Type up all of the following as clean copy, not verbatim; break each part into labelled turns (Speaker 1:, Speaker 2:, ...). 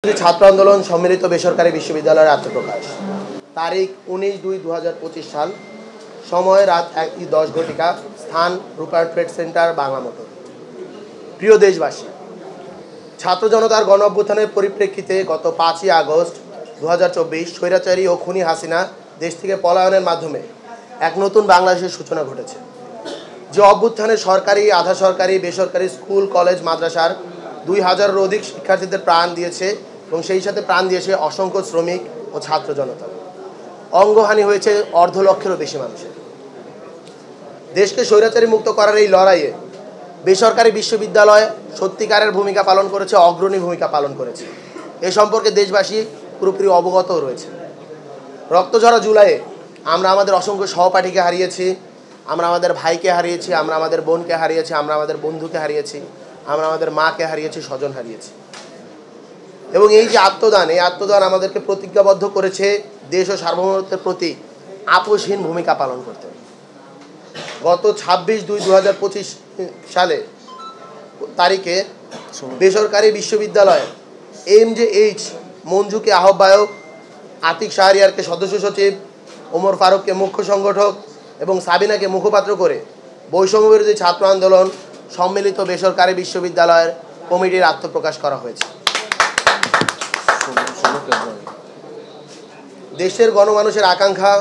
Speaker 1: ছাত্র আন্দোলন সম্মিলিত বেসরকারি বিশ্ববিদ্যালয়ের আত্মপ্রকাশ। তারিখ 19/2/2025 সাল। সময় রাত 1:10 স্থান রূপায়ণ ট্রেড সেন্টার, বাংলা মোটর। প্রিয় দেশবাসী, ছাত্র জনতার গণ অভ্যুত্থানের পরিপ্রেক্ষিতে গত 5ই আগস্ট 2024 স্বৈরাচারী ও খুনি হাসিনা দেশ থেকে পলায়নের মাধ্যমে এক নতুন বাংলাদেশের সূচনা ঘটেছে। যে অভ্যুত্থানে সরকারি, আধা সরকারি, বেসরকারি স্কুল, কলেজ, মাদ্রাসার 2000-এরও অধিক শিক্ষার্থীদের প্রাণ দিয়েছে এবং সেই সাথে প্রাণ দিয়েছে অসংখ্য শ্রমিক ও ছাত্র জনতা। অঙ্গহানি হয়েছে 1.5 লক্ষেরও বেশি মানুষের। দেশকে স্বৈরাচারী মুক্ত করার এই লড়াইয়ে বেসরকারি বিশ্ববিদ্যালয় সত্যিকারের ভূমিকা পালন করেছে, অগ্রণী ভূমিকা পালন করেছে। এ সম্পর্কে দেশবাসী পুরোপুরি অবগতও রয়েছে। রক্তঝরা জুলাইয়ে আমরা আমাদের অসংখ্য সহপাঠীকে হারিয়েছি, আমরা আমাদের ভাইকে হারিয়েছি, আমরা আমাদের বোনকে হারিয়েছি, আমরা আমাদের বন্ধুকে হারিয়েছি, আমরা আমাদের মাকে হারিয়েছি, স্বজন হারিয়েছি। এবং এই যে আত্মদান, এই আত্মদান আমাদেরকে প্রতিজ্ঞাবদ্ধ করেছে দেশ ও সার্বভৌমত্বের প্রতি আপোষহীন ভূমিকা পালন করতে। গত 26/2/2025 সালে তারিখে বেসরকারি বিশ্ববিদ্যালয় MJH মঞ্জুকে আহ্বায়ক, আতিক শাহরিয়ারকে সদস্য সচিব, ওমর ফারুককে মুখ্য সংগঠক এবং সাবিনাকে মুখপাত্র করে বৈষম্যবিরোধী ছাত্র আন্দোলন সম্মিলিত বেসরকারি বিশ্ববিদ্যালয়ের কমিটির আত্মপ্রকাশ করা হয়েছে। দেশের গণমানুষের আকাঙ্ক্ষা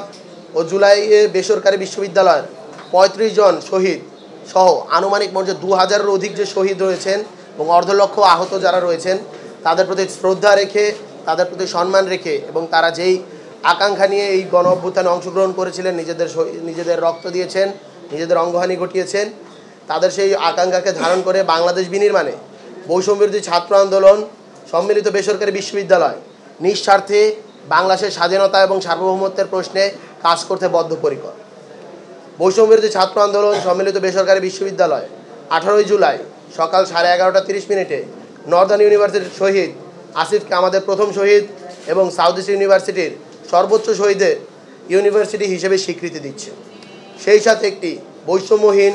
Speaker 1: ও জুলাইয়ে বেসরকারি বিশ্ববিদ্যালয়ের 35 জন শহীদ সহ আনুমানিক মোট 2000-এরও অধিক যে শহীদ রয়েছেন এবং 1.5 লক্ষ আহত যারা রয়েছেন, তাদের প্রতি শ্রদ্ধা রেখে, তাদের প্রতি সম্মান রেখে এবং তারা যেই আকাঙ্ক্ষা নিয়ে এই গণ অভ্যুত্থানে অংশগ্রহণ করেছিলেন, নিজেদের রক্ত দিয়েছেন, নিজেদের অঙ্গহানি ঘটিয়েছেন, তাদের সেই আকাঙ্ক্ষাকে ধারণ করে বাংলাদেশ বিনির্মাণে বৈষম্যবিরোধী ছাত্র আন্দোলন সম্মিলিত বেসরকারি বিশ্ববিদ্যালয় নিঃস্বার্থে বাংলাদেশের স্বাধীনতা এবং সার্বভৌমত্বের প্রশ্নে কাজ করতে বদ্ধপরিকর। বৈষম্যবিরোধী ছাত্র আন্দোলন সম্মিলিত বেসরকারি বিশ্ববিদ্যালয় 18 জুলাই সকাল 11:30 নর্দার্ন ইউনিভার্সিটির শহীদ আসিফকে আমাদের প্রথম শহীদ এবং সাউথ ইস্ট ইউনিভার্সিটির সর্বোচ্চ শহীদের ইউনিভার্সিটি হিসেবে স্বীকৃতি দিচ্ছে। সেই সাথে একটি বৈষম্যহীন,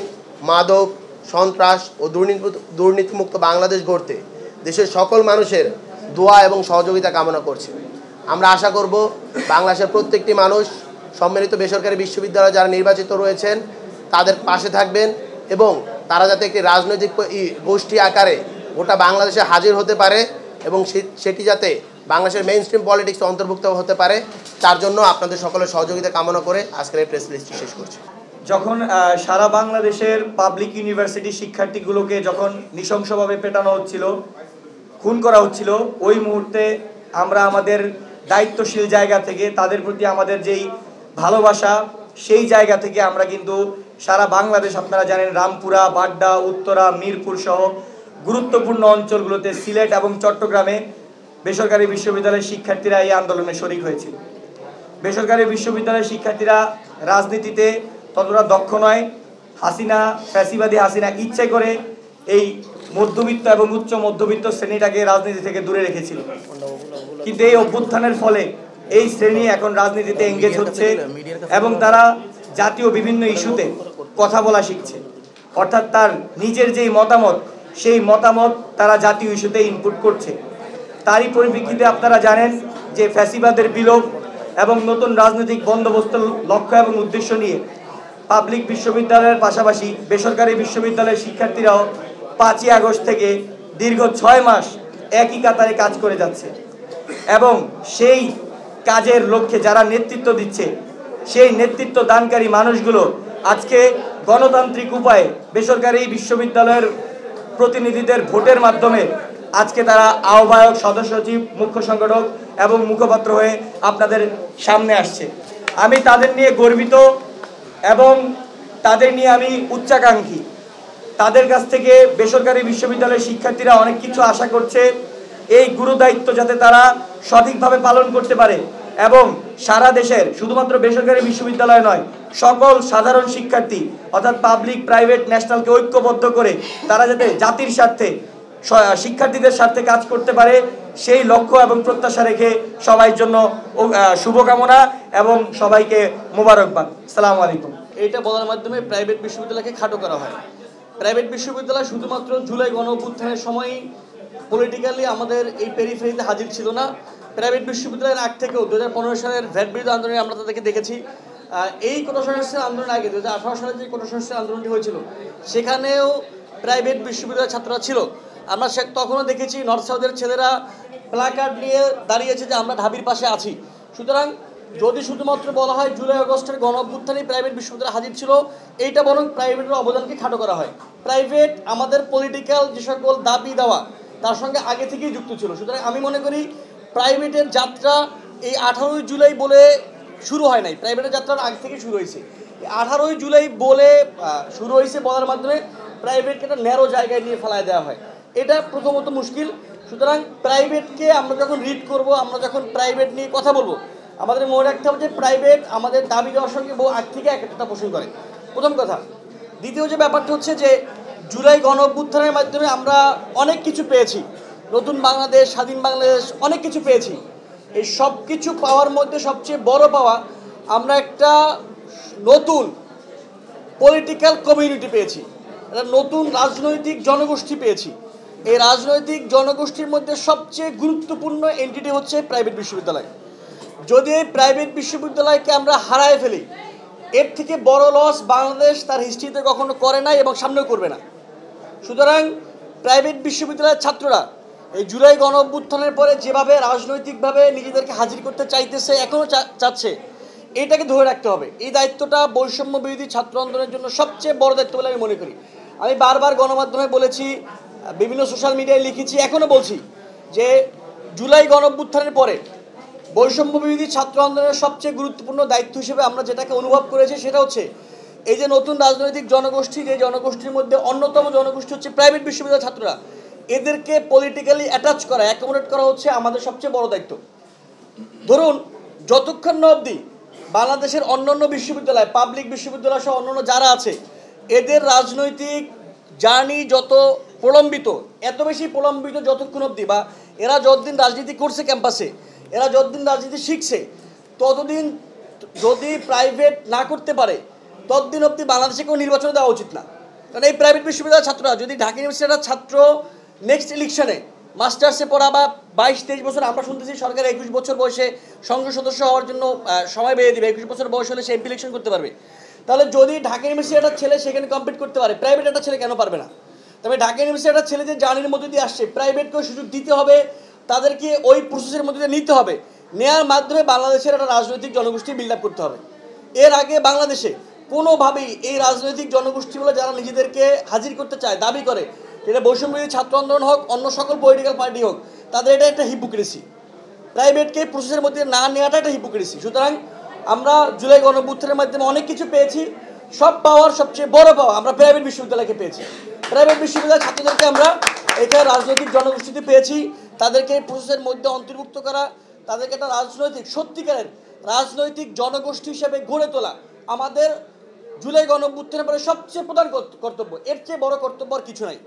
Speaker 1: মাদক, সন্ত্রাস ও দুর্নীতিমুক্ত বাংলাদেশ গড়তে দেশের সকল মানুষের দোয়া এবং সহযোগিতা কামনা করছে। আমরা আশা করব বাংলাদেশের প্রত্যেকটি মানুষ সম্মিলিত বেসরকারি বিশ্ববিদ্যালয়ে যারা নির্বাচিত রয়েছেন তাদের পাশে থাকবেন এবং তারা যাতে একটি রাজনৈতিক গোষ্ঠী আকারে গোটা বাংলাদেশে হাজির হতে পারে এবং সেটি যাতে বাংলাদেশের মেইন স্ট্রিম পলিটিক্সে অন্তর্ভুক্ত হতে পারে, তার জন্য আপনাদের সকলের সহযোগিতা কামনা করে আজকের এই প্রেস লিস্টটি শেষ করছি।
Speaker 2: যখন সারা বাংলাদেশের পাবলিক ইউনিভার্সিটি শিক্ষার্থীগুলোকে যখন নৃশংসভাবে পেটানো হচ্ছিল, খুন করা হচ্ছিল, ওই মুহূর্তে আমরা আমাদের দায়িত্বশীল জায়গা থেকে তাদের প্রতি আমাদের যেই ভালোবাসা, সেই জায়গা থেকে আমরা কিন্তু সারা বাংলাদেশ, আপনারা জানেন রামপুরা, বাড্ডা, উত্তরা, মিরপুর সহ গুরুত্বপূর্ণ অঞ্চলগুলোতে, সিলেট এবং চট্টগ্রামে বেসরকারি বিশ্ববিদ্যালয়ের শিক্ষার্থীরা এই আন্দোলনে শরিক হয়েছিল। বেসরকারি বিশ্ববিদ্যালয়ের শিক্ষার্থীরা রাজনীতিতে ততটা দক্ষ নয়। ফ্যাসিবাদী হাসিনা ইচ্ছে করে এই মধ্যবিত্ত এবং উচ্চ মধ্যবিত্ত শ্রেণীটাকে রাজনীতি থেকে দূরে রেখেছিল, কিন্তু এই অভ্যুত্থানের ফলে এই শ্রেণী এখন রাজনীতিতে এঙ্গেজ হচ্ছে এবং তারা জাতীয় বিভিন্ন ইস্যুতে কথা বলা শিখছে। অর্থাৎ তার নিজের যেই মতামত, সেই মতামত তারা জাতীয় ইস্যুতে ইনপুট করছে। তারই পরিপ্রেক্ষিতে আপনারা জানেন যে ফ্যাসিবাদের বিলোপ এবং নতুন রাজনৈতিক বন্দোবস্তের লক্ষ্য এবং উদ্দেশ্য নিয়ে পাবলিক বিশ্ববিদ্যালয়ের পাশাপাশি বেসরকারি বিশ্ববিদ্যালয়ের শিক্ষার্থীরাও 5ই আগস্ট থেকে দীর্ঘ 6 মাস একই কাতারে কাজ করে যাচ্ছে এবং সেই কাজের লক্ষ্যে যারা নেতৃত্ব দিচ্ছে, সেই নেতৃত্ব দানকারী মানুষগুলো আজকে গণতান্ত্রিক উপায়ে বেসরকারি বিশ্ববিদ্যালয়ের প্রতিনিধিদের ভোটের মাধ্যমে আজকে তারা আহ্বায়ক, সদস্য সচিব, মুখ্য সংগঠক এবং মুখপাত্র হয়ে আপনাদের সামনে আসছে। আমি তাদের নিয়ে গর্বিত এবং তাদের নিয়ে আমি উচ্চাকাঙ্ক্ষী। তাদের কাছ থেকে বেসরকারি বিশ্ববিদ্যালয়ের শিক্ষার্থীরা অনেক কিছু আশা করছে। এই গুরুদায়িত্ব যাতে তারা সঠিকভাবে পালন করতে পারে এবং সারা দেশের, শুধুমাত্র বেসরকারি বিশ্ববিদ্যালয় নয়, সকল সাধারণ শিক্ষার্থী অর্থাৎ পাবলিক, প্রাইভেট, ন্যাশনালকে ঐক্যবদ্ধ করে তারা যাতে জাতির স্বার্থে, শিক্ষার্থীদের স্বার্থে কাজ করতে পারে, সেই লক্ষ্য এবং প্রত্যাশা রেখে সবার জন্য শুভকামনা এবং সবাইকে মোবারকবাদ। আসসালামু আলাইকুম।
Speaker 3: এটা বলার মাধ্যমে প্রাইভেট বিশ্ববিদ্যালয়কে খাটো করা হয়। প্রাইভেট বিশ্ববিদ্যালয় শুধুমাত্র জুলাই গণ অভ্যুত্থানের সময়ই পলিটিক্যালি আমাদের এই পেরিফেরিতে হাজির ছিল না। প্রাইভেট বিশ্ববিদ্যালয়ের আগ থেকেও 2015 সালের ভ্যাট বিরোধী আন্দোলনে আমরা তাদেরকে দেখেছি। এই কোটা সংস্কার আন্দোলনের আগে 2018 সালে যে কোটা সংস্কার আন্দোলনটি হয়েছিল সেখানেও প্রাইভেট বিশ্ববিদ্যালয়ের ছাত্ররা ছিল। আমরা তখনও দেখেছি নর্থ সাউথের ছেলেরা প্ল্যাকার্ড নিয়ে দাঁড়িয়েছে যে আমরা ঢাবির পাশে আছি। সুতরাং যদি শুধুমাত্র বলা হয় জুলাই আগস্টের গণ অভ্যুত্থানেই প্রাইভেট বিশ্ববিদ্যালয় হাজির ছিল, এইটা বরং প্রাইভেটের অবদানকে খাটো করা হয়। প্রাইভেট আমাদের পলিটিক্যাল যে সকল দাবি দেওয়া তার সঙ্গে আগে থেকেই যুক্ত ছিল। সুতরাং আমি মনে করি প্রাইভেটের যাত্রা এই 18ই জুলাই বলে শুরু হয় নাই, প্রাইভেটের যাত্রার আগে থেকে শুরু হয়েছে। 18ই জুলাই বলে শুরু হয়েছে বলার মাধ্যমে প্রাইভেটকে একটা ন্যারো জায়গায় নিয়ে ফেলায় দেওয়া হয়, এটা প্রথমত মুশকিল। সুতরাং প্রাইভেটকে আমরা যখন রিড করব, আমরা যখন প্রাইভেট নিয়ে কথা বলবো, আমাদের মনে রাখতে হবে যে প্রাইভেট আমাদের দাবি দেওয়ার সঙ্গে বহু আগ থেকে একটা পোষণ করে, প্রথম কথা। দ্বিতীয় যে ব্যাপারটা হচ্ছে যে জুলাই গণ অভ্যুত্থানের মাধ্যমে আমরা অনেক কিছু পেয়েছি, নতুন বাংলাদেশ, স্বাধীন বাংলাদেশ, অনেক কিছু পেয়েছি। এই সব কিছু পাওয়ার মধ্যে সবচেয়ে বড় পাওয়া আমরা একটা নতুন পলিটিক্যাল কমিউনিটি পেয়েছি, একটা নতুন রাজনৈতিক জনগোষ্ঠী পেয়েছি। এই রাজনৈতিক জনগোষ্ঠীর মধ্যে সবচেয়ে গুরুত্বপূর্ণ এন্টিটি হচ্ছে প্রাইভেট বিশ্ববিদ্যালয়। যদি এই প্রাইভেট বিশ্ববিদ্যালয়কে আমরা হারায় ফেলি, এর থেকে বড় লস বাংলাদেশ তার হিস্ট্রিতে কখনো করে নাই এবং সামনেও করবে না। সুতরাং প্রাইভেট বিশ্ববিদ্যালয়ের ছাত্ররা এই জুলাই গণ অভ্যুত্থানের পরে যেভাবে রাজনৈতিকভাবে নিজেদেরকে হাজির করতে চাইতেছে, এখনও চাচ্ছে, এটাকে ধরে রাখতে হবে। এই দায়িত্বটা বৈষম্য বিরোধী ছাত্র আন্দোলনের জন্য সবচেয়ে বড় দায়িত্ব বলে আমি মনে করি। আমি বারবার গণমাধ্যমে বলেছি, বিভিন্ন সোশ্যাল মিডিয়ায় লিখেছি, এখনও বলছি যে জুলাই গণ অভ্যুত্থানের পরে বৈষম্য বিরোধী ছাত্র আন্দোলনের সবচেয়ে গুরুত্বপূর্ণ দায়িত্ব হিসেবে আমরা যেটাকে অনুভব করেছি সেটা হচ্ছে এই যে নতুন রাজনৈতিক জনগোষ্ঠী, যে জনগোষ্ঠীর মধ্যে অন্যতম জনগোষ্ঠী হচ্ছে প্রাইভেট বিশ্ববিদ্যালয়ের ছাত্ররা, এদেরকে পলিটিক্যালি অ্যাটাচ করা, অ্যাকোমোডেট করা হচ্ছে আমাদের সবচেয়ে বড় দায়িত্ব। ধরুন যতক্ষণ না অবধি বাংলাদেশের অন্যান্য বিশ্ববিদ্যালয়, পাবলিক বিশ্ববিদ্যালয় সহ অন্যান্য যারা আছে, এদের রাজনৈতিক জার্নি যত প্রলম্বিত, এত বেশি প্রলম্বিত যতক্ষণ অবধি, বা এরা যতদিন রাজনীতি করছে ক্যাম্পাসে, এরা যতদিন রাজনীতি শিখছে, ততদিন যদি প্রাইভেট না করতে পারে ততদিন অবধি বাংলাদেশে কোনো নির্বাচন দেওয়া উচিত না। কারণ এই প্রাইভেট বিশ্ববিদ্যালয়ের ছাত্ররা যদি ঢাকা ইউনিভার্সিটির ছাত্র নেক্সট ইলেকশনে মাস্টার্সে পড়া বা 22-23 বছর, আমরা শুনতেছি সরকার 21 বছর বয়সে সংসদ সদস্য হওয়ার জন্য সময় বেড়ে দেবে, 21 বছর বয়স হলে সে এমপি ইলেকশন করতে পারবে। তাহলে যদি ঢাকা ইউনিভার্সিটির একটা ছেলে সেখানে কম্পিট করতে পারে, প্রাইভেট একটা ছেলে কেন পারবে না? তবে ঢাকা ইউনিভার্সিটির একটা ছেলে যে জার্নির মধ্যে দিয়ে আসছে, প্রাইভেটকেও সুযোগ দিতে হবে, তাদেরকে ওই প্রসেসের মধ্যে দিয়ে নিতে হবে, নেওয়ার মাধ্যমে বাংলাদেশের একটা রাজনৈতিক জনগোষ্ঠী বিল্ড আপ করতে হবে। এর আগে বাংলাদেশে কোনোভাবেই এই রাজনৈতিক জনগোষ্ঠীগুলো যারা নিজেদেরকে হাজির করতে চায়, দাবি করে, এটা বৈষম্যবিরোধী ছাত্র আন্দোলন হোক, অন্য সকল পলিটিক্যাল পার্টি হোক, তাদের এটা একটা হিপোক্রেসি। প্রাইভেটকে প্রসেসের মধ্যে না নেওয়াটা একটা হিপোক্রেসি। সুতরাং আমরা জুলাই গণ অভ্যুত্থানের মাধ্যমে অনেক কিছু পেয়েছি, সব পাওয়ার সবচেয়ে বড় পাওয়া আমরা প্রাইভেট বিশ্ববিদ্যালয়কে পেয়েছি। প্রাইভেট বিশ্ববিদ্যালয়ের ছাত্রদেরকে আমরা এখানে রাজনৈতিক জনগোষ্ঠীতে পেয়েছি, তাদেরকে এই প্রসেসের মধ্যে অন্তর্ভুক্ত করা, তাদেরকে একটা রাজনৈতিক সত্যিকারের রাজনৈতিক জনগোষ্ঠী হিসেবে গড়ে তোলা আমাদের জুলাই গণ অভ্যুত্থানের পরে সবচেয়ে প্রধান কর্তব্য। এর চেয়ে বড় কর্তব্য আর কিছু নাই।